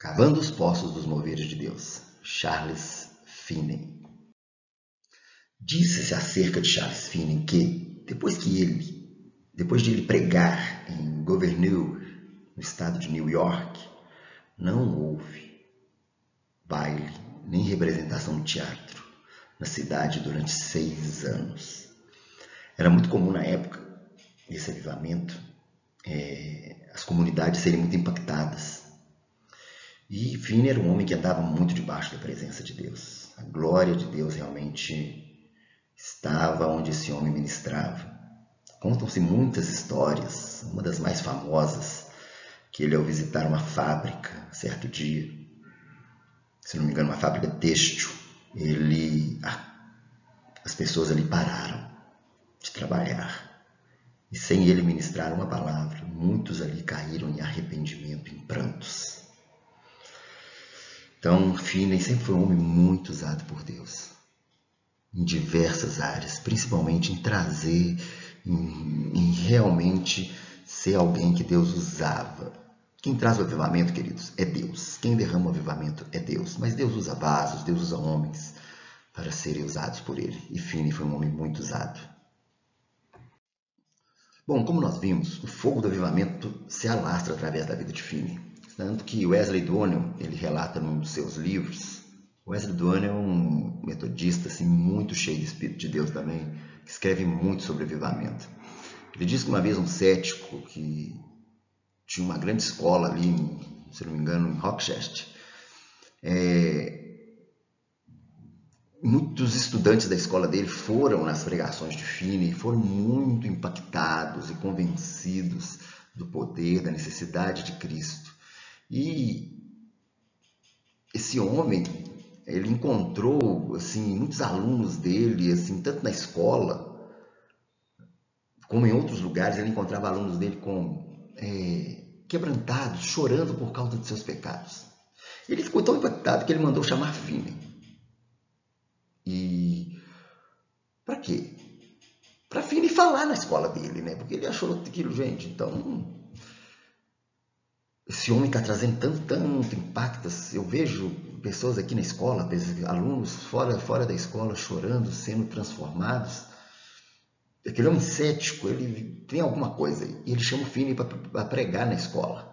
Cavando os Poços dos Moveres de Deus, Charles Finney. Disse-se acerca de Charles Finney que, depois de ele pregar em Gouverneur, no estado de New York, não houve baile nem representação no teatro na cidade durante 6 anos. Era muito comum na época desse avivamento as comunidades serem muito impactadas. E Finney era um homem que andava muito debaixo da presença de Deus. A glória de Deus realmente estava onde esse homem ministrava. Contam-se muitas histórias, uma das mais famosas, que ele, ao visitar uma fábrica, certo dia, se não me engano, uma fábrica têxtil, as pessoas ali pararam de trabalhar. E sem ele ministrar uma palavra, muitos ali caíram em arrependimento, em prantos. Então, Finney sempre foi um homem muito usado por Deus, em diversas áreas, principalmente em trazer, em realmente ser alguém que Deus usava. Quem traz o avivamento, queridos, é Deus. Quem derrama o avivamento é Deus. Mas Deus usa vasos, Deus usa homens para serem usados por Ele. E Finney foi um homem muito usado. Bom, como nós vimos, o fogo do avivamento se alastra através da vida de Finney. Tanto que Wesley Donnell, ele relata num dos seus livros, Wesley Donnell é um metodista assim, muito cheio de Espírito de Deus também, que escreve muito sobre avivamento. Ele diz que uma vez um cético que tinha uma grande escola ali, se não me engano, em Rochester, muitos estudantes da escola dele foram nas pregações de Finney e foram muito impactados e convencidos do poder, da necessidade de Cristo. E esse homem, ele encontrou assim, muitos alunos dele, assim, tanto na escola como em outros lugares, ele encontrava alunos dele quebrantados, chorando por causa de seus pecados. Ele ficou tão impactado que ele mandou chamar Finney. E para quê? Para Finney falar na escola dele, né? Porque ele achou aquilo, gente, então esse homem está trazendo tanto impacto. Eu vejo pessoas aqui na escola, alunos fora da escola chorando, sendo transformados. Aquele homem cético, ele tem alguma coisa. E ele chama o Finney para pregar na escola.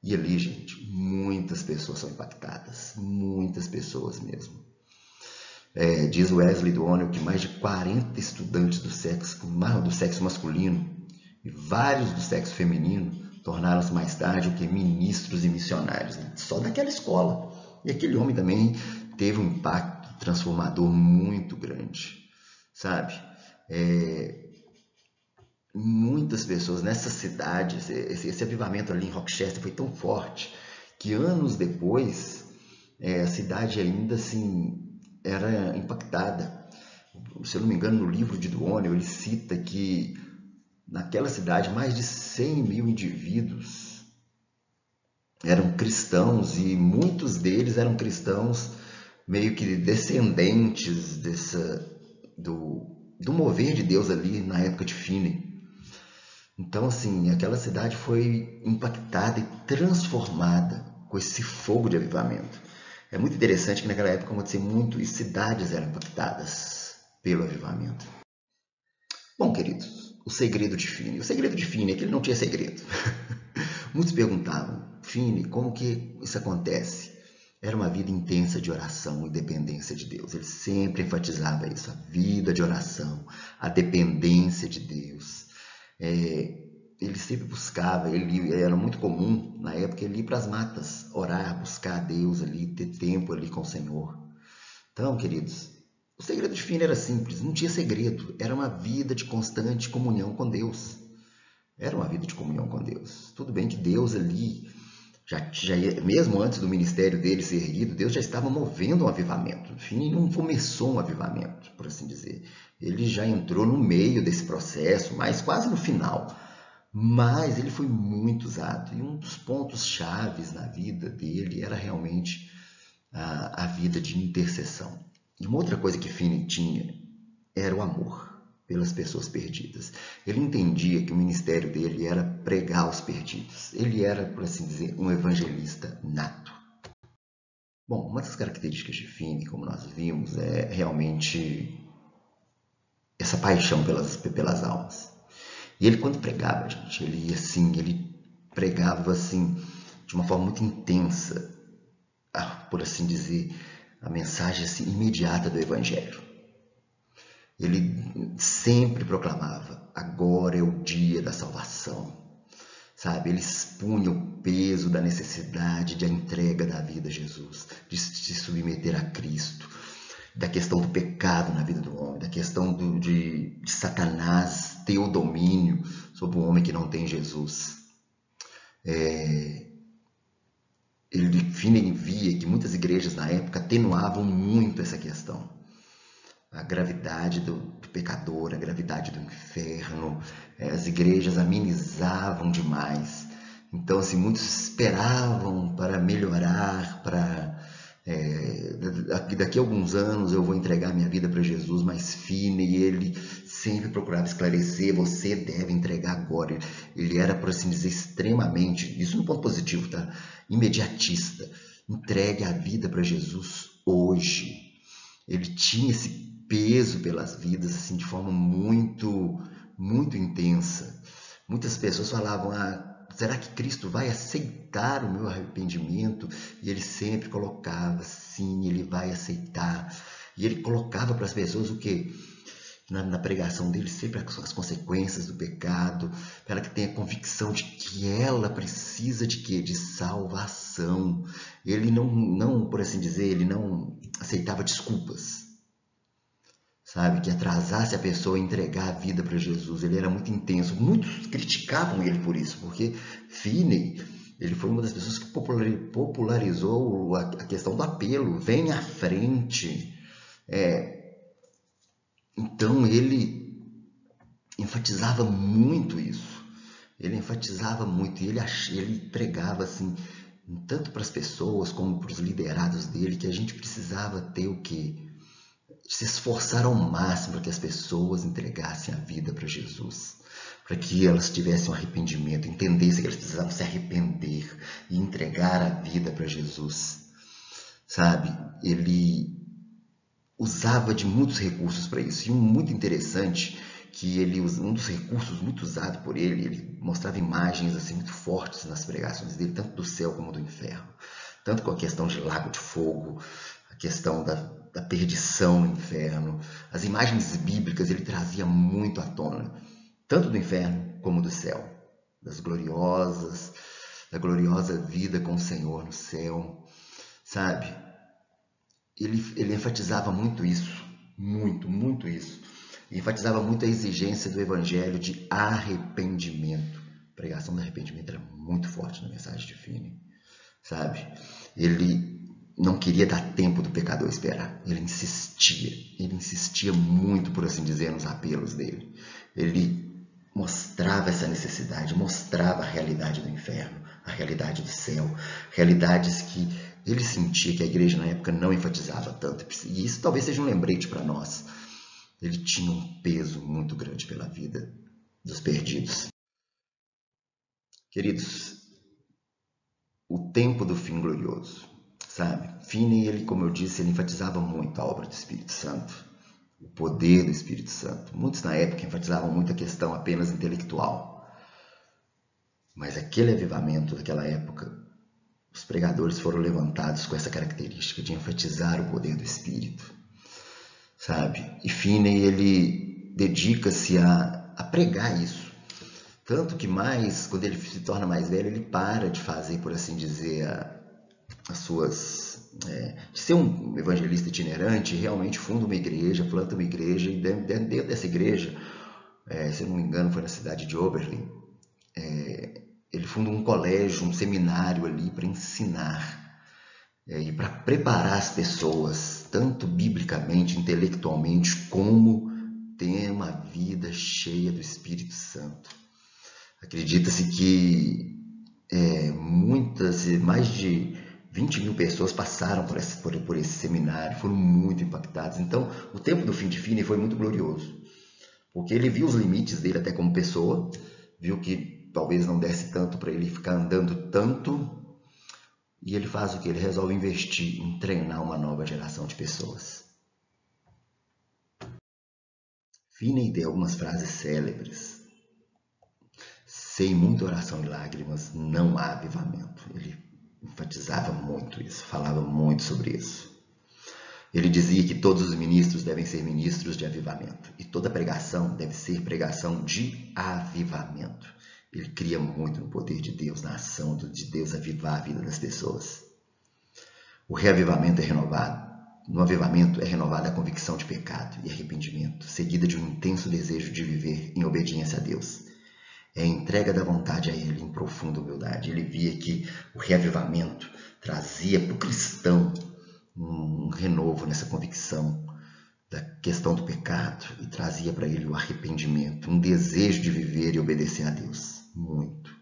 E ali, gente, muitas pessoas são impactadas. Muitas pessoas mesmo. Diz Wesley Donnell que mais de 40 estudantes do sexo masculino e vários do sexo feminino tornaram-se mais tarde ministros e missionários, né? Só daquela escola. E aquele homem também teve um impacto transformador muito grande, sabe? Muitas pessoas nessa cidade, esse avivamento ali em Rochester foi tão forte que anos depois a cidade ainda assim era impactada. Se eu não me engano, no livro de Donnell, ele cita que naquela cidade mais de 100 mil indivíduos eram cristãos e muitos deles eram cristãos meio que descendentes do mover de Deus ali na época de Finney. Então, assim, aquela cidade foi impactada e transformada com esse fogo de avivamento. É muito interessante que naquela época acontecia muito e cidades eram impactadas pelo avivamento. Bom, queridos, o segredo de Finney. O segredo de Finney é que ele não tinha segredo. Muitos perguntavam, Finney, como que isso acontece? Era uma vida intensa de oração e dependência de Deus. Ele sempre enfatizava isso, a vida de oração, a dependência de Deus. Ele sempre buscava, era muito comum na época ele ir para as matas, orar, buscar a Deus ali, ter tempo ali com o Senhor. Então, queridos, o segredo de Finney era simples, não tinha segredo, era uma vida de constante comunhão com Deus. Era uma vida de comunhão com Deus. Tudo bem que Deus ali, mesmo antes do ministério dele ser erguido, Deus já estava movendo um avivamento. Finney não começou um avivamento, por assim dizer. Ele já entrou no meio desse processo, mas quase no final. Mas ele foi muito usado. E um dos pontos chaves na vida dele era realmente a vida de intercessão. E uma outra coisa que Finney tinha era o amor pelas pessoas perdidas. Ele entendia que o ministério dele era pregar aos perdidos. Ele era, por assim dizer, um evangelista nato. Bom, uma das características de Finney, como nós vimos, é realmente essa paixão pelas almas. E ele, quando pregava, gente, ele pregava assim de uma forma muito intensa, por assim dizer, a mensagem assim, imediata do Evangelho. Ele sempre proclamava: agora é o dia da salvação. Sabe, ele expunha o peso da necessidade de a entrega da vida a Jesus, de se submeter a Cristo, da questão do pecado na vida do homem, da questão de Satanás ter o domínio sobre o homem que não tem Jesus. Finney via que muitas igrejas na época atenuavam muito essa questão. A gravidade do pecador, a gravidade do inferno, as igrejas amenizavam demais. Então, assim, muitos esperavam para melhorar, daqui a alguns anos eu vou entregar minha vida para Jesus, mas Finney, ele sempre procurava esclarecer: você deve entregar agora. Ele era, por assim dizer, extremamente, isso no ponto positivo, tá? Imediatista. Entregue a vida para Jesus hoje. Ele tinha esse peso pelas vidas assim de forma muito, muito intensa. Muitas pessoas falavam: será que Cristo vai aceitar o meu arrependimento? E ele sempre colocava: sim, ele vai aceitar. E ele colocava para as pessoas o quê? Na pregação dele, sempre as consequências do pecado, para ela que tenha convicção de que ela precisa de quê? De salvação. Ele não, por assim dizer, ele não aceitava desculpas, sabe, que atrasasse a pessoa a entregar a vida para Jesus. Ele era muito intenso. Muitos criticavam ele por isso, porque Finney, ele foi uma das pessoas que popularizou a questão do apelo: vem à frente. Então ele enfatizava muito isso. Ele enfatizava muito, e ele pregava assim, tanto para as pessoas como para os liderados dele, que a gente precisava ter o quê? Se esforçar ao máximo para que as pessoas entregassem a vida para Jesus, para que elas tivessem um arrependimento, entendessem que elas precisavam se arrepender e entregar a vida para Jesus, sabe? Ele usava de muitos recursos para isso, e um muito interessante, que um dos recursos muito usado por ele mostrava imagens assim muito fortes nas pregações dele, tanto do céu como do inferno, tanto com a questão de lago de fogo, a questão da perdição no inferno. As imagens bíblicas ele trazia muito à tona, tanto do inferno como do céu, da gloriosa vida com o Senhor no céu, sabe? Ele enfatizava muito isso, muito isso. E enfatizava muito a exigência do evangelho de arrependimento. A pregação do arrependimento era muito forte na mensagem de Finney, sabe? Ele não queria dar tempo do pecador esperar. Ele insistia muito, por assim dizer, nos apelos dele. Ele mostrava essa necessidade, mostrava a realidade do inferno, a realidade do céu, realidades que ele sentia que a igreja na época não enfatizava tanto. E isso talvez seja um lembrete para nós. Ele tinha um peso muito grande pela vida dos perdidos. Queridos, o tempo do fim glorioso, sabe? Finney, ele, como eu disse, ele enfatizava muito a obra do Espírito Santo, o poder do Espírito Santo. Muitos na época enfatizavam muito a questão apenas intelectual. Mas aquele avivamento daquela época, os pregadores foram levantados com essa característica de enfatizar o poder do Espírito, sabe? E Finney, ele dedica-se a pregar isso. Tanto que quando ele se torna mais velho, ele para de fazer, por assim dizer, as suas... de ser um evangelista itinerante, realmente funda uma igreja, planta uma igreja, e dentro dessa igreja, se eu não me engano, foi na cidade de Oberlin, ele funda um colégio, um seminário ali para ensinar e para preparar as pessoas, tanto biblicamente, intelectualmente, como ter uma vida cheia do Espírito Santo. Acredita-se que mais de 20 mil pessoas passaram por esse seminário, foram muito impactados. Então, o tempo do fim de Finney foi muito glorioso, porque ele viu os limites dele até como pessoa, viu que talvez não desse tanto para ele ficar andando tanto, E ele faz o que? Ele resolve investir em treinar uma nova geração de pessoas. Finney tem algumas frases célebres. Sem muita oração e lágrimas não há avivamento. Ele enfatizava muito isso, falava muito sobre isso. Ele dizia que todos os ministros devem ser ministros de avivamento. E toda pregação deve ser pregação de avivamento. Ele cria muito no poder de Deus, na ação de Deus avivar a vida das pessoas. O reavivamento é renovado. No avivamento é renovada a convicção de pecado e arrependimento, seguida de um intenso desejo de viver em obediência a Deus. É a entrega da vontade a Ele em profunda humildade. Ele via que o reavivamento trazia para o cristão um renovo nessa convicção da questão do pecado e trazia para ele o arrependimento, um desejo de viver e obedecer a Deus. Muito.